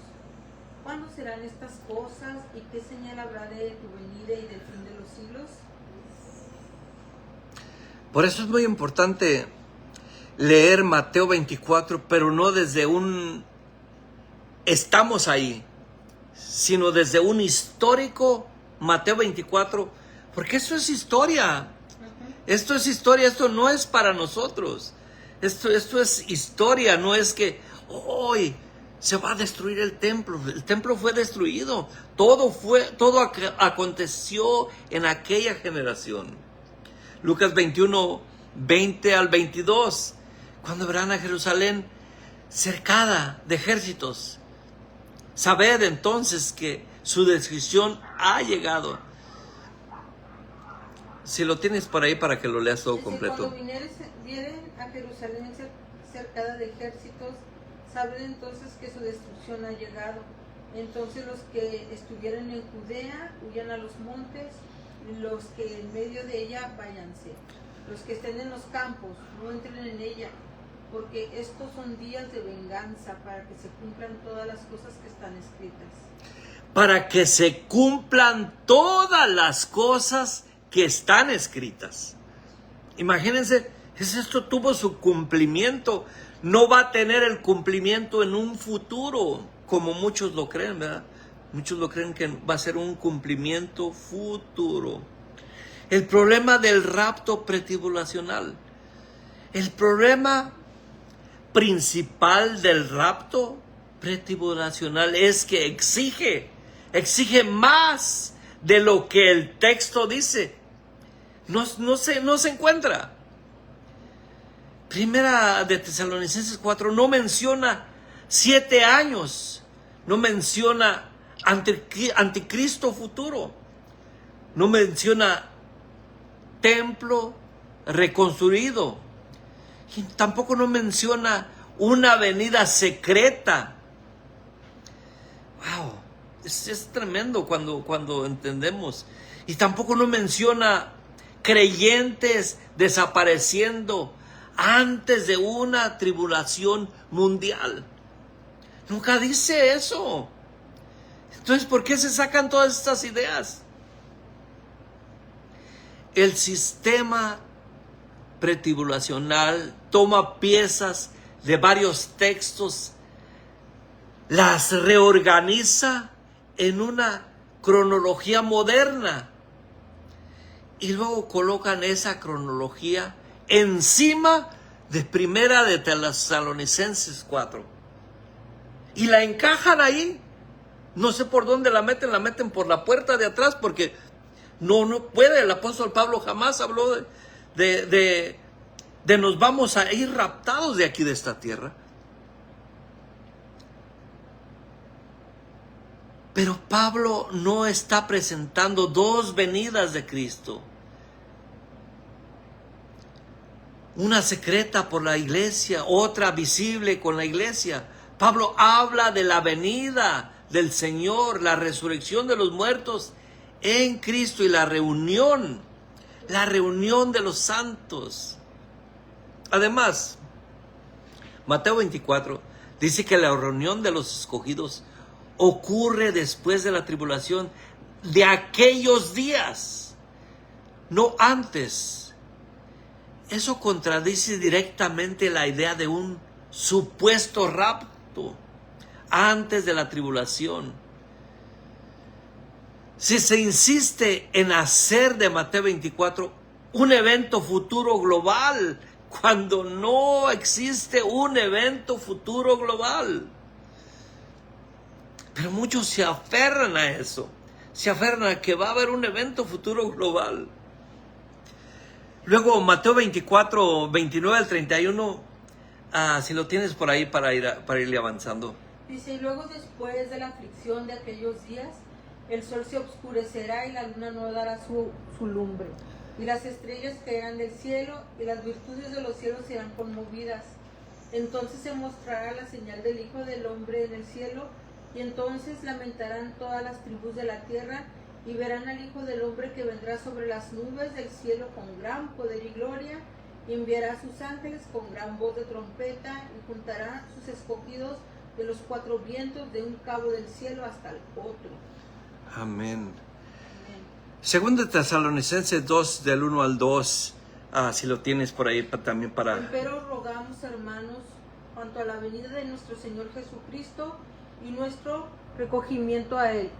¿cuándo serán estas cosas y qué señal habrá de tu venida y del fin de los siglos? Por eso es muy importante leer Mateo 24, pero no desde un estamos ahí, sino desde un histórico Mateo 24, porque eso es historia. Esto es historia, esto no es para nosotros. Esto es historia, no es que hoy se va a destruir el templo. El templo fue destruido. Todo aconteció en aquella generación. Lucas 21, 20 al 22. Cuando verán a Jerusalén cercada de ejércitos, sabed entonces que su destrucción ha llegado. Si lo tienes por ahí para que lo leas todo completo. Cuando vieren a Jerusalén cercada de ejércitos, saben entonces que su destrucción ha llegado. Entonces los que estuvieran en Judea huyan a los montes, los que en medio de ella váyanse. Los que estén en los campos no entren en ella, porque estos son días de venganza para que se cumplan todas las cosas que están escritas. Para que se cumplan todas las cosas que están escritas. Imagínense, esto tuvo su cumplimiento. No va a tener el cumplimiento en un futuro, como muchos lo creen, ¿verdad? Muchos lo creen que va a ser un cumplimiento futuro. El problema del rapto pretribulacional. El problema principal del rapto pretribulacional es que exige más de lo que el texto dice. No se encuentra. Primera de Tesalonicenses 4 no menciona 7 años. No menciona anticristo futuro. No menciona templo reconstruido. Y tampoco no menciona una venida secreta. Wow, es tremendo cuando entendemos. Y tampoco no menciona creyentes desapareciendo antes de una tribulación mundial. Nunca dice eso. Entonces, ¿por qué se sacan todas estas ideas? El sistema pretribulacional toma piezas de varios textos, las reorganiza en una cronología moderna y luego colocan esa cronología encima de Primera de Tesalonicenses 4 y la encajan ahí. No sé por dónde la meten por la puerta de atrás, porque no puede. El apóstol Pablo jamás habló de nos vamos a ir raptados de aquí, de esta tierra. Pero Pablo no está presentando dos venidas de Cristo. una secreta por la iglesia, otra visible con la iglesia. Pablo habla de la venida del Señor, la resurrección de los muertos en Cristo y la reunión de los santos. Además, Mateo 24 dice que la reunión de los escogidos ocurre después de la tribulación de aquellos días, no antes. Eso contradice directamente la idea de un supuesto rapto antes de la tribulación. Si se insiste en hacer de Mateo 24 un evento futuro global, cuando no existe un evento futuro global. Pero muchos se aferran a eso, se aferran a que va a haber un evento futuro global. Luego Mateo 24, 29 al 31, si lo tienes por ahí para irle avanzando. Dice, y luego después de la aflicción de aquellos días, el sol se oscurecerá y la luna no dará su lumbre, y las estrellas caerán del cielo, y las virtudes de los cielos serán conmovidas. Entonces se mostrará la señal del Hijo del Hombre en el cielo, y entonces lamentarán todas las tribus de la tierra, y verán al Hijo del Hombre que vendrá sobre las nubes del cielo con gran poder y gloria, y enviará a sus ángeles con gran voz de trompeta, y juntará sus escogidos de los cuatro vientos, de un cabo del cielo hasta el otro. Amén. Segundo Tesalonicenses 2, del 1 al 2, si lo tienes por ahí también para... Pero rogamos, hermanos, cuanto a la venida de nuestro Señor Jesucristo y nuestro recogimiento a Él,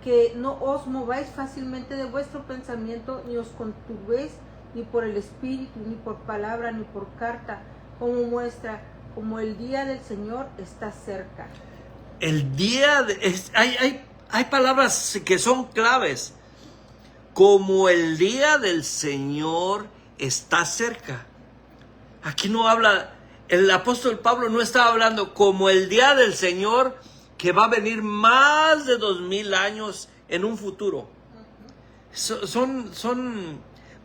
que no os mováis fácilmente de vuestro pensamiento, ni os conturbéis ni por el Espíritu, ni por palabra, ni por carta, como muestra, como el día del Señor está cerca. El día hay palabras que son claves. Como el día del Señor está cerca. Aquí no habla, el apóstol Pablo no está hablando como el día del Señor que va a venir más de 2000 años en un futuro. Son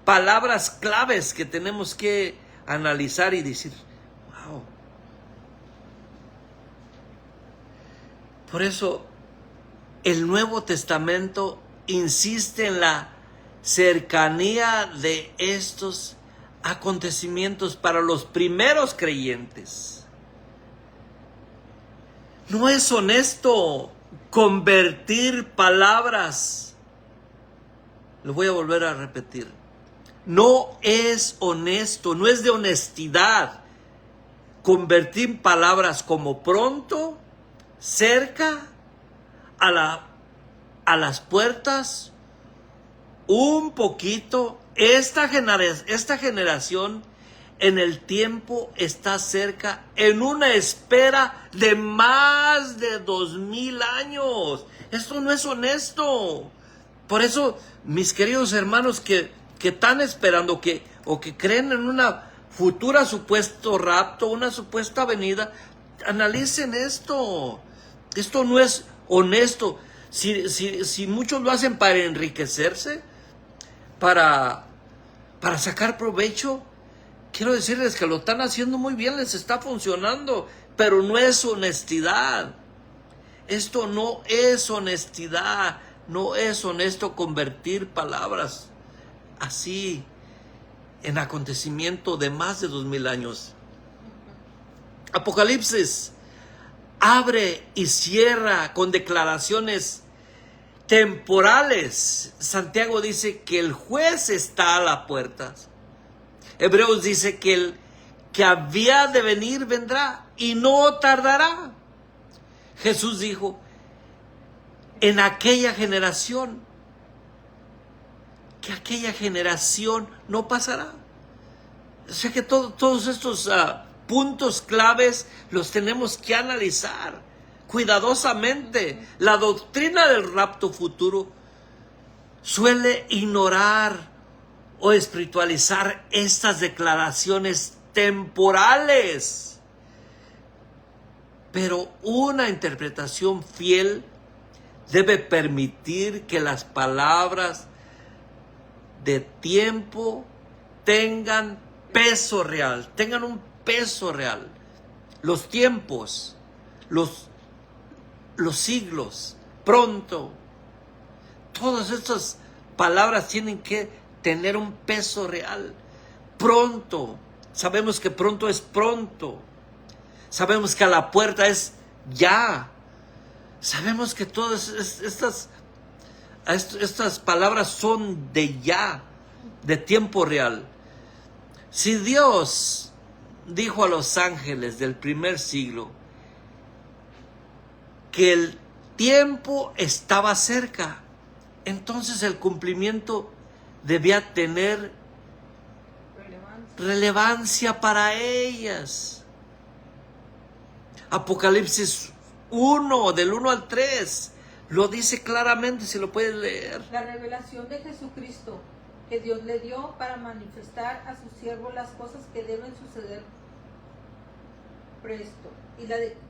palabras claves que tenemos que analizar y decir, wow. Por eso el Nuevo Testamento insiste en la cercanía de estos acontecimientos para los primeros creyentes. No es honesto convertir palabras. Lo voy a volver a repetir. No es honesto, no es de honestidad convertir palabras como pronto, cerca, a las puertas, un poquito. Esta generación en el tiempo está cerca, en una espera de más de 2000 años. Esto no es honesto. Por eso, mis queridos hermanos que están esperando o que creen en una futura supuesto rapto, una supuesta venida, analicen esto. Esto no es honesto. Si muchos lo hacen para enriquecerse, para sacar provecho, quiero decirles que lo están haciendo muy bien, les está funcionando, pero no es honestidad. Esto no es honestidad, no es honesto convertir palabras así en acontecimiento de más de 2000 años. Apocalipsis abre y cierra con declaraciones temporales. Santiago dice que el juez está a la puerta. Hebreos dice que el que había de venir vendrá y no tardará. Jesús dijo, en aquella generación, que aquella generación no pasará. O sea que todos estos puntos claves los tenemos que analizar cuidadosamente. La doctrina del rapto futuro suele ignorar o espiritualizar estas declaraciones temporales, pero una interpretación fiel debe permitir que las palabras de tiempo tengan peso real, tengan un peso real. Los tiempos, los siglos, pronto. Todas estas palabras tienen que tener un peso real. Pronto. Sabemos que pronto es pronto. Sabemos que a la puerta es ya. Sabemos que todas estas palabras son de ya, de tiempo real. Si Dios dijo a los ángeles del primer siglo que el tiempo estaba cerca, entonces el cumplimiento debía tener relevancia para ellas. Apocalipsis 1, del 1 al 3, lo dice claramente, si lo puedes leer. La revelación de Jesucristo que Dios le dio para manifestar a su siervo las cosas que deben suceder presto.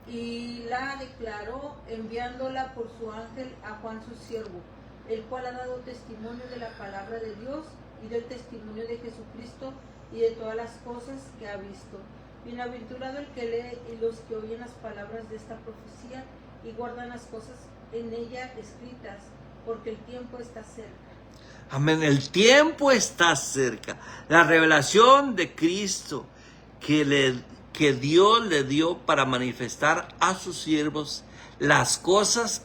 Y la declaró enviándola por su ángel a Juan su siervo, el cual ha dado testimonio de la palabra de Dios y del testimonio de Jesucristo y de todas las cosas que ha visto. Bienaventurado el que lee y los que oyen las palabras de esta profecía y guardan las cosas en ella escritas, porque el tiempo está cerca. Amén, el tiempo está cerca. La revelación de Cristo que Dios le dio para manifestar a sus siervos las cosas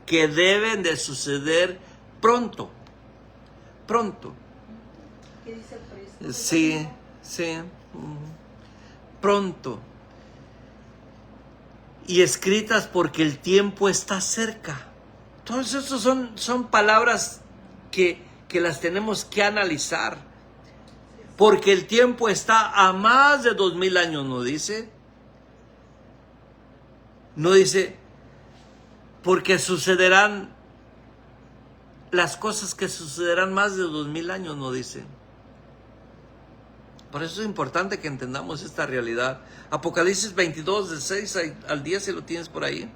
que deben de suceder pronto. Pronto. ¿Qué dice presto? Sí. Pronto. Y escritas porque el tiempo está cerca. Todos estos son palabras que las tenemos que analizar. Porque el tiempo está a más de 2000 años, ¿no dice? No dice, porque sucederán las cosas que sucederán más de 2000 años, no dice. Por eso es importante que entendamos esta realidad. Apocalipsis 22, del 6 al 10, si lo tienes por ahí.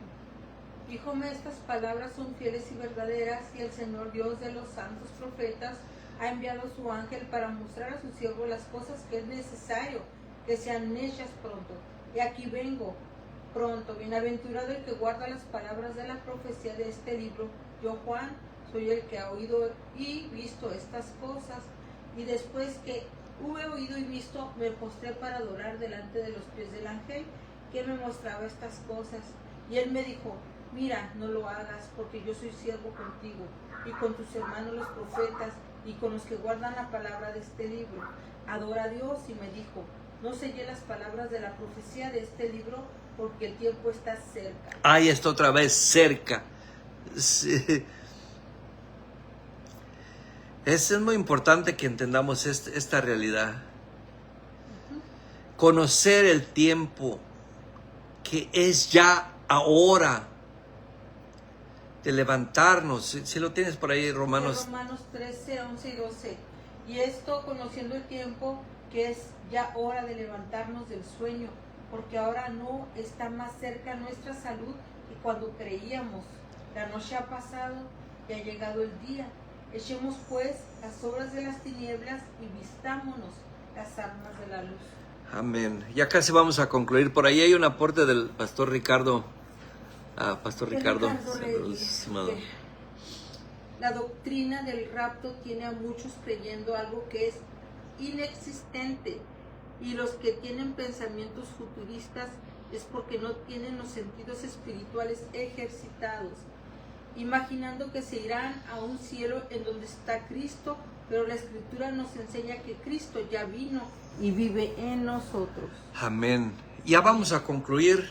Díjome, estas palabras son fieles y verdaderas, y el Señor Dios de los santos profetas ha enviado su ángel para mostrar a su siervo las cosas que es necesario que sean hechas pronto. Y aquí vengo pronto. Bienaventurado el que guarda las palabras de la profecía de este libro. Yo, Juan, soy el que ha oído y visto estas cosas. Y después que hube oído y visto, me postré para adorar delante de los pies del ángel que me mostraba estas cosas. Y él me dijo, mira, no lo hagas, porque yo soy siervo contigo y con tus hermanos los profetas y con los que guardan la palabra de este libro. Adora a Dios. Y me dijo, no sellé las palabras de la profecía de este libro, porque el tiempo está cerca. Ahí está otra vez, cerca. Sí. Es muy importante que entendamos esta realidad. Conocer el tiempo que es ya ahora de levantarnos. Si lo tienes por ahí, Romanos 13, 11 y 12. Y esto conociendo el tiempo que es ya hora de levantarnos del sueño, porque ahora no está más cerca nuestra salud que cuando creíamos. La noche ha pasado y ha llegado el día. Echemos pues las obras de las tinieblas y vistámonos las armas de la luz. Amén. Ya casi vamos a concluir. Por ahí hay un aporte del pastor Ricardo. Pastor Ricardo. Saludos, amado. La doctrina del rapto tiene a muchos creyendo algo que es inexistente, y los que tienen pensamientos futuristas es porque no tienen los sentidos espirituales ejercitados, imaginando que se irán a un cielo en donde está Cristo, pero la Escritura nos enseña que Cristo ya vino y vive en nosotros. Amén. Ya vamos a concluir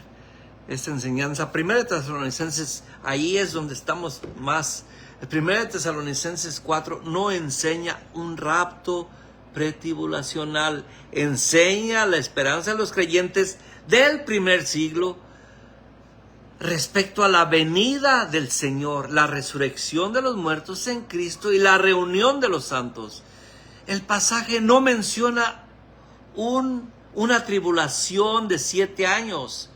esta enseñanza. Primera de Tesalonicenses, ahí es donde estamos más. Primera de Tesalonicenses 4 no enseña un rapto pretribulacional, enseña la esperanza de los creyentes del primer siglo respecto a la venida del Señor, la resurrección de los muertos en Cristo y la reunión de los santos. El pasaje no menciona una tribulación de 7 años.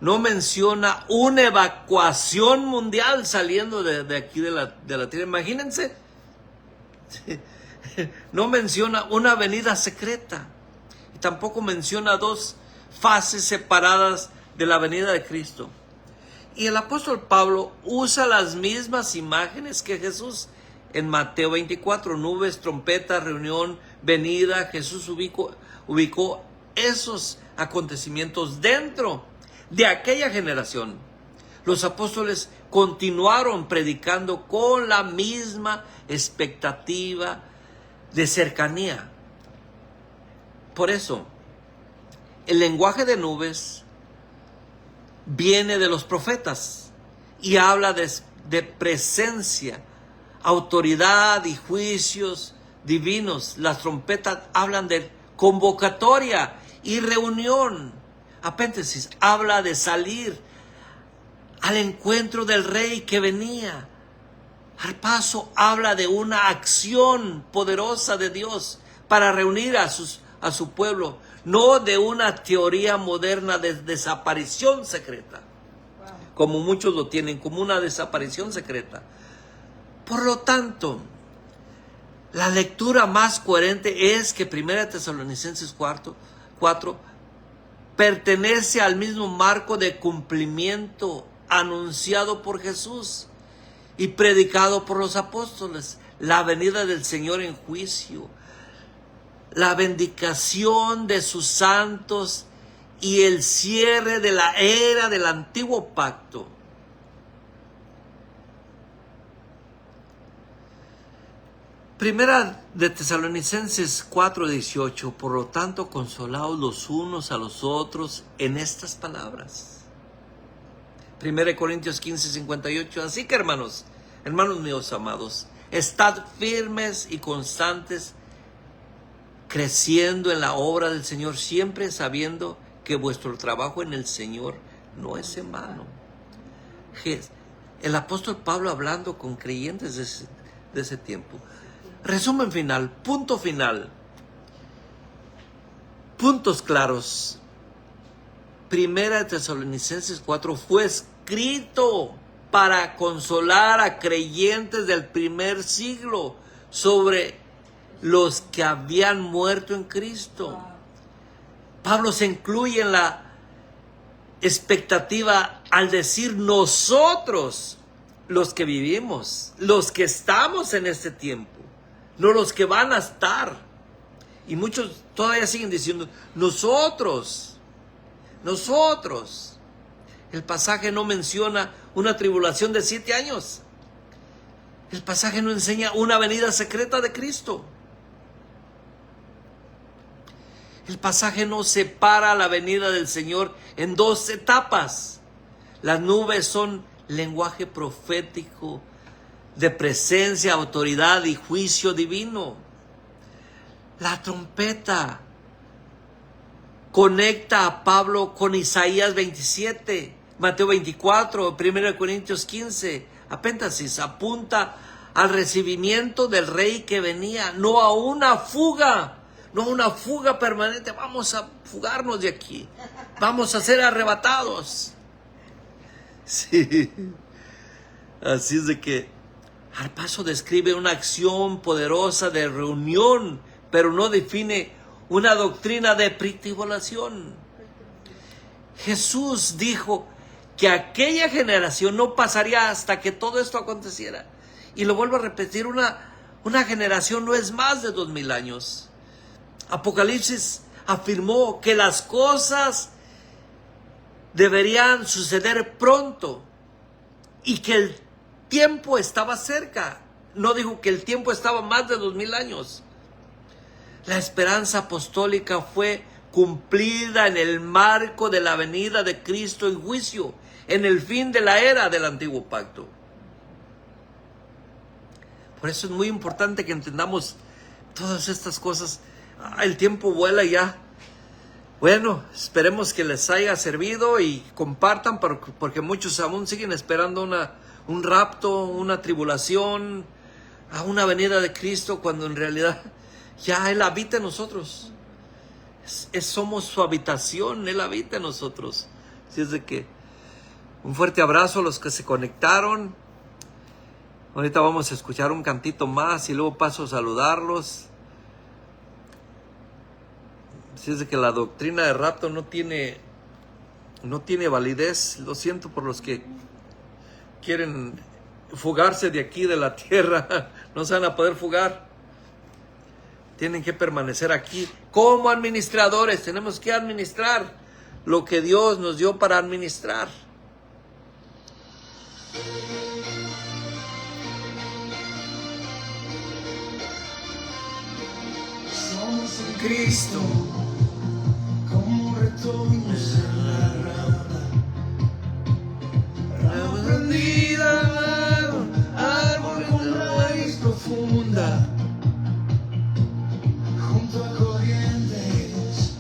No menciona una evacuación mundial saliendo de aquí de la tierra. Imagínense. No menciona una venida secreta. y tampoco menciona dos fases separadas de la venida de Cristo. Y el apóstol Pablo usa las mismas imágenes que Jesús en Mateo 24, nubes, trompeta, reunión, venida. Jesús ubicó esos acontecimientos dentro de aquella generación. Los apóstoles continuaron predicando con la misma expectativa de cercanía. Por eso, el lenguaje de nubes viene de los profetas y habla de presencia, autoridad y juicios divinos. Las trompetas hablan de convocatoria y reunión. Apéndices habla de salir al encuentro del rey que venía. Arpazo habla de una acción poderosa de Dios para reunir a su pueblo, no de una teoría moderna de desaparición secreta, como muchos lo tienen, como una desaparición secreta. Por lo tanto, la lectura más coherente es que 1 Tesalonicenses 4 pertenece al mismo marco de cumplimiento anunciado por Jesús y predicado por los apóstoles: la venida del Señor en juicio, la vindicación de sus santos y el cierre de la era del antiguo pacto. Primera de Tesalonicenses 4:18, por lo tanto, consolaos los unos a los otros en estas palabras. 1 Corintios 15:58, así que hermanos míos amados, estad firmes y constantes, creciendo en la obra del Señor, siempre sabiendo que vuestro trabajo en el Señor no es en vano. El apóstol Pablo hablando con creyentes de ese tiempo. Resumen final, punto final, puntos claros. 1 Tesalonicenses 4 fue escrito para consolar a creyentes del primer siglo sobre los que habían muerto en Cristo. Pablo se incluye en la expectativa al decir nosotros, los que vivimos, los que estamos en este tiempo, no los que van a estar. Y muchos todavía siguen diciendo nosotros. El pasaje no menciona una tribulación de 7 años. El pasaje no enseña una venida secreta de Cristo. El pasaje no separa la venida del Señor en 2 etapas. Las nubes son lenguaje profético de presencia, autoridad y juicio divino. La trompeta conecta a Pablo con Isaías 27, Mateo 24, 1 Corintios 15. Apéndices apunta al recibimiento del rey que venía, no a una fuga. No una fuga permanente, vamos a fugarnos de aquí, vamos a ser arrebatados. Sí, así es de que Arpazo describe una acción poderosa de reunión, pero no define una doctrina de pretribulación. Jesús dijo que aquella generación no pasaría hasta que todo esto aconteciera. Y lo vuelvo a repetir, una generación no es más de 2000 años. Apocalipsis afirmó que las cosas deberían suceder pronto y que el tiempo estaba cerca. No dijo que el tiempo estaba más de 2000 años. La esperanza apostólica fue cumplida en el marco de la venida de Cristo en juicio, en el fin de la era del antiguo pacto. Por eso es muy importante que entendamos todas estas cosas. El tiempo vuela ya. Bueno, esperemos que les haya servido y compartan, porque muchos aún siguen esperando un rapto, una tribulación, a una venida de Cristo, cuando en realidad ya Él habita en nosotros. Somos su habitación, Él habita en nosotros. Así es de que un fuerte abrazo a los que se conectaron. Ahorita vamos a escuchar un cantito más y luego paso a saludarlos. Así es de que la doctrina de rapto no tiene validez. Lo siento por los que quieren fugarse de aquí, de la tierra. No se van a poder fugar. Tienen que permanecer aquí. Como administradores tenemos que administrar lo que Dios nos dio para administrar. Somos en Cristo, como retoños en la rama prendida, árbol con raíz profunda, junto a corrientes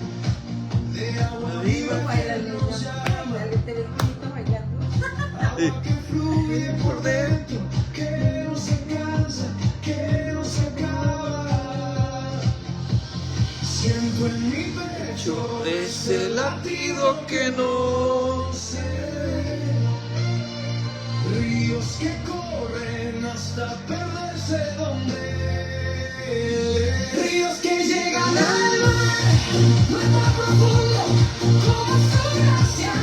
de agua viva que nos llama, agua que fluye por dentro, que no se cansa, que no se acaba. Siento en mi pecho ese latido que no se ve, ríos que corren hasta perderse donde, ríos que llegan al mar más profundo, como su gracia,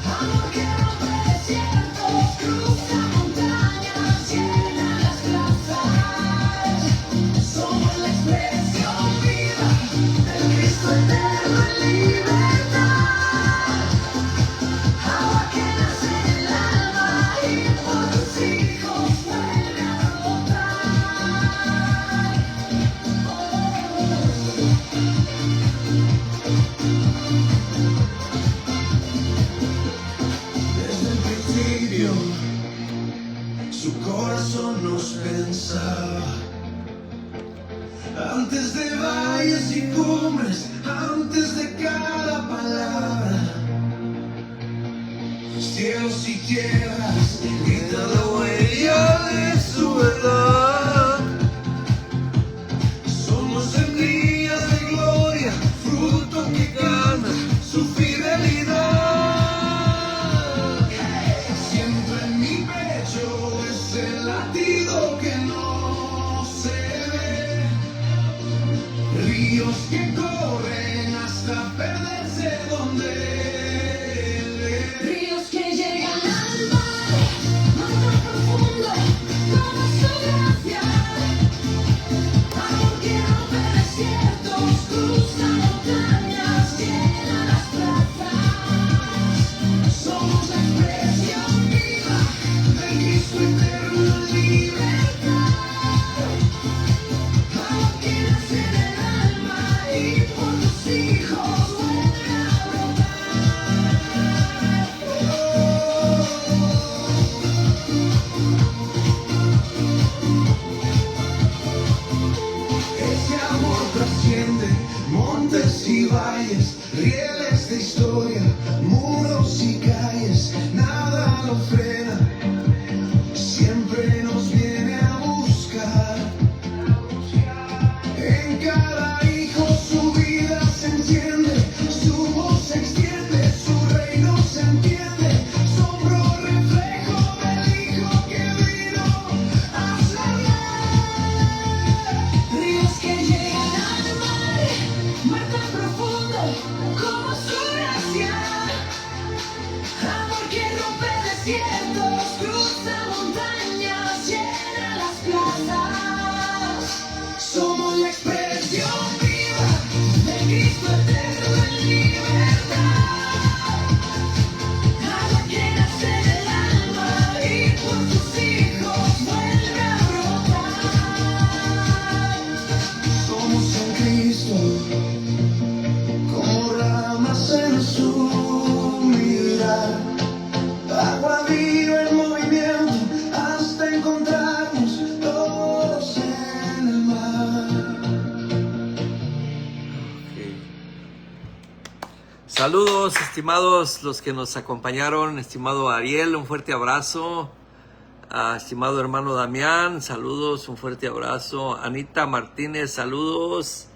amor que rompe desiertos, cruza montañas, llena las plazas. Somos la expresión viva del Cristo eterno en libertad, agua que nace en el alma y por tus hijos vuelve a brotar. Desde el principio su corazón nos pensaba, antes de valles y cumbres, antes de cada palabra, cielos y tierras gritan la huella de su verdad. Somos semillas de gloria, fruto que canta su fidelidad. Siento en mi pecho ese latido que no se ve, ríos que corren hasta perderse donde, ríos que llegan al mar más profundo, como su gracia, amor que rompe desiertos, cruza montañas, llena las plazas. Somos la expresión viva del Cristo eterno en libertad, agua que nace en el alma y por tus hijos vuelve a brotar. Ese amor trasciende montes y valles, rieles de historia, muros y calles, nada lo frena, siempre nos viene a buscar. En cada hijo su vida se enciende, su voz se extiende, su reino se entiende, sombro reflejo del hijo que vino a salvar. Ríos que llegan al mar tan profundo como su gracia, amor que rompe desiertos, cruza montañas, llena las plazas. Somos la expresión viva de Cristo eterno en libertad, agua que nace en el alma y por tus hijos vuelve a brotar. Somos en Cristo, como ramas en su mirar, agua viva en movimiento hasta encontrarnos todos en el mar. Saludos, estimados los que nos acompañaron. Estimado Ariel, un fuerte abrazo. Estimado hermano Damián, saludos, un fuerte abrazo. Anita Martínez, saludos.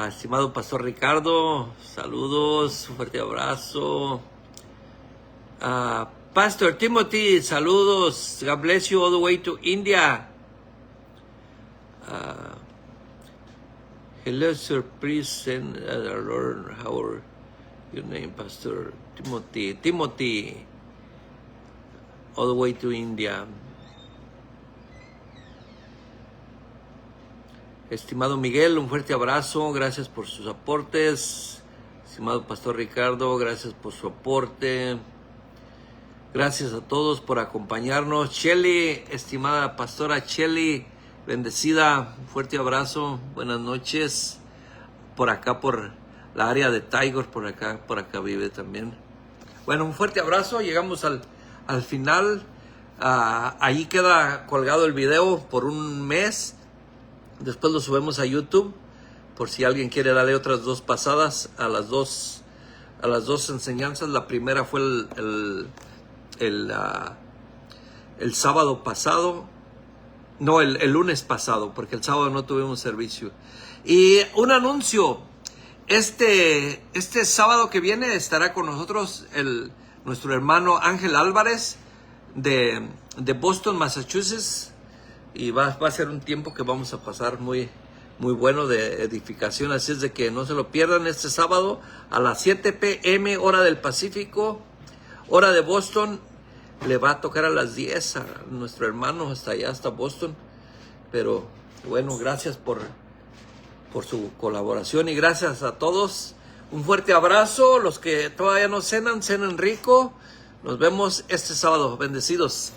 Estimado Pastor Ricardo, saludos, un fuerte abrazo. Pastor Timothy, saludos. God bless you all the way to India. Hello, sir. Please send our Lord our your name, Pastor Timothy. Timothy, all the way to India. Estimado Miguel, un fuerte abrazo. Gracias por sus aportes. Estimado Pastor Ricardo, gracias por su aporte. Gracias a todos por acompañarnos. Shelly, estimada Pastora Shelly, bendecida, un fuerte abrazo. Buenas noches. Por acá, por la área de Tigers, por acá vive también. Bueno, un fuerte abrazo. Llegamos al final. Ahí queda colgado el video por un mes. Después lo subimos a YouTube. Por si alguien quiere darle otras dos pasadas a las dos enseñanzas. La primera fue el sábado pasado. No, el lunes pasado, porque el sábado no tuvimos servicio. Y un anuncio. Este sábado que viene estará con nosotros nuestro hermano Ángel Álvarez de Boston, Massachusetts. Y va a ser un tiempo que vamos a pasar muy bueno de edificación. Así es de que no se lo pierdan este sábado a las 7 p.m. hora del Pacífico, hora de Boston. Le va a tocar a las 10 a nuestro hermano hasta allá, hasta Boston. Pero bueno, gracias por su colaboración y gracias a todos. Un fuerte abrazo. Los que todavía no cenan, cenen rico. Nos vemos este sábado. Bendecidos.